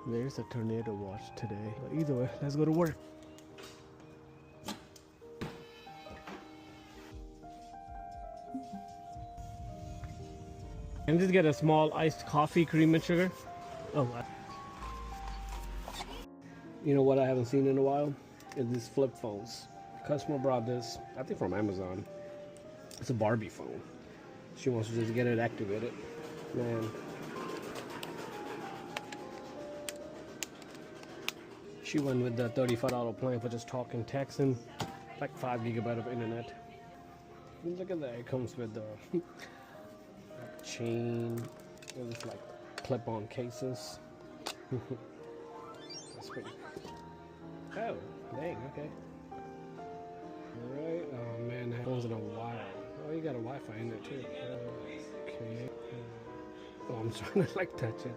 There's a tornado watch today. But either way, let's go to work. And just get a small iced coffee, cream and sugar. Oh, you know what I haven't seen in a while? Is these flip phones. The customer brought this, I think from Amazon. It's a Barbie phone. She wants to just get it activated. Man. She went with the $35 plan for just talking, texting, like 5 gigabytes of internet. Look at that, it comes with the like chain, and it's like clip-on cases. That's pretty cool. Oh, dang, okay. Alright, oh man, that phone's in a while. Oh, you got a Wi-Fi in there too. Okay. Oh, I'm trying to like touch it.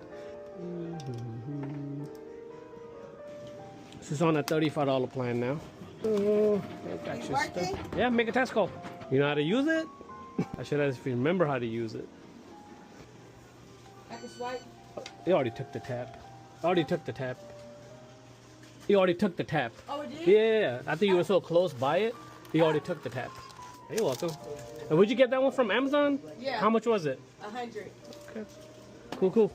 This is on a $35 plan now. Yeah, make a test call. You know how to use it? I should have remember how to use it. I can swipe. He already took the tap. Already took the tap. He already took the tap. Oh, it did? Yeah, I think you were so close by it. He already took the tap. You're welcome. And would you get that one from Amazon? Yeah. How much was it? 100. Okay. Cool, cool.